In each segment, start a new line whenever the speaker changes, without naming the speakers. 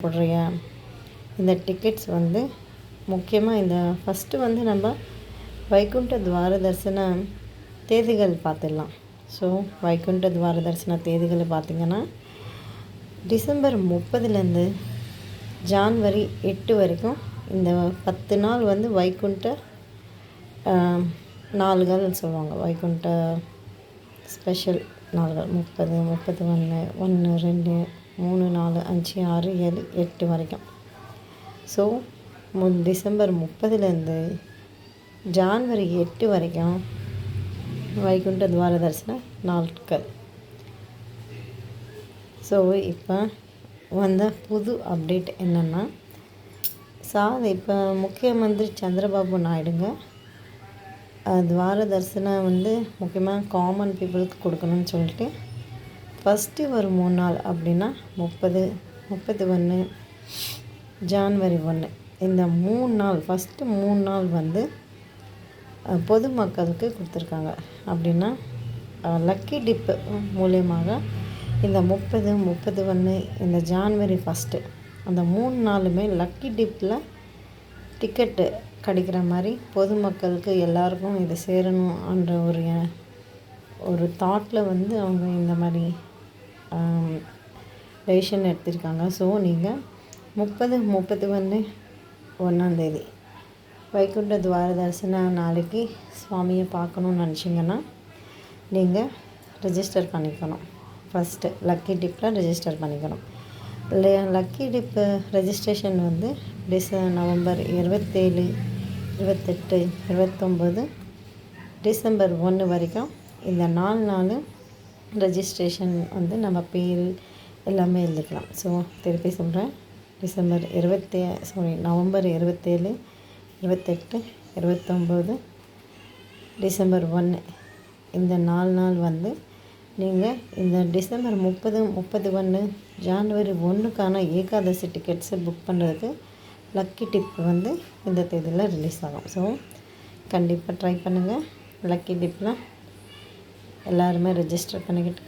போடுறிய இந்த டிக்கெட்ஸ் வந்து முக்கியமாக இந்த ஃபஸ்ட்டு வந்து நம்ம வைகுண்ட துவார தரிசன தேதிகள் பார்த்துடலாம். ஸோ வைகுண்ட துவார தரிசன தேதிகளை பார்த்திங்கன்னா டிசம்பர் 30லேருந்து ஜான்வரி 8 வரைக்கும் இந்த 10 நாள் வந்து வைகுண்ட நாள்கள்னு சொல்லுவாங்க. வைகுண்ட ஸ்பெஷல் நாள்கள் 30, 31, 1, 2, 3, 4, 5, 6, 7, 8 வரைக்கும். ஸோ டிசம்பர் 30லேருந்து ஜான்வரி 8 வரைக்கும் வைகுண்ட துவார தரிசன நாட்கள். ஸோ இப்போ வந்த புது அப்டேட் என்னென்னா இப்போ முக்கியமந்திரி சந்திரபாபு நாயுடுங்க துவார தரிசனம் வந்து முக்கியமாக காமன் பீப்புளுக்கு கொடுக்கணும்னு சொல்லிட்டு ஃபஸ்ட்டு ஒரு 3 நாள் அப்படின்னா 30, 31, ஜான்வரி 1 இந்த 3 நாள் ஃபஸ்ட்டு 3 நாள் வந்து பொதுமக்களுக்கு கொடுத்துருக்காங்க. அப்படின்னா லக்கி டிப்பு மூலியமாக இந்த 30, 31 இந்த ஜான்வரி 1 அந்த 3 நாளுமே லக்கி டிப்பில் டிக்கெட்டு கிடைக்கிற மாதிரி பொதுமக்களுக்கு எல்லாருக்கும் இது சேரணுன்ற ஒரு தாட்டில் வந்து அவங்க இந்த மாதிரி டெசிஷன் எடுத்திருக்காங்க. ஸோ நீங்கள் 30, 31 1ஆந்தேதி வைகுண்ட துவார தரிசன நாளைக்கு சுவாமியை பார்க்கணுன்னு நினச்சிங்கன்னா நீங்கள் ரெஜிஸ்டர் பண்ணிக்கணும். ஃபஸ்ட்டு லக்கி டிப்பில் ரெஜிஸ்டர் பண்ணிக்கணும். லக்கி டிப்பு ரெஜிஸ்ட்ரேஷன் வந்து நவம்பர் 27, 28, 29, டிசம்பர் 1 வரைக்கும் இந்த 4 நாள் ரெஜிஸ்ட்ரேஷன் வந்து நம்ம பேர் எல்லாமே எழுதிக்கலாம். ஸோ திருப்பி சொல்கிறேன், நவம்பர் 27, 28, 29, டிசம்பர் 1 இந்த 4 நாள் வந்து நீங்கள் இந்த டிசம்பர் 30, 31, ஜான்வரி 1க்கான ஏகாதசி டிக்கெட்ஸை புக் பண்ணுறதுக்கு லக்கி டிப் வந்து இந்த தேதியில் ரிலீஸ் ஆகும். ஸோ கண்டிப்பாக ட்ரை பண்ணுங்கள். லக்கி டிப்பில் எல்லாருமே ரெஜிஸ்டர் பண்ணிக்கிட்டு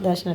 தர்ஷன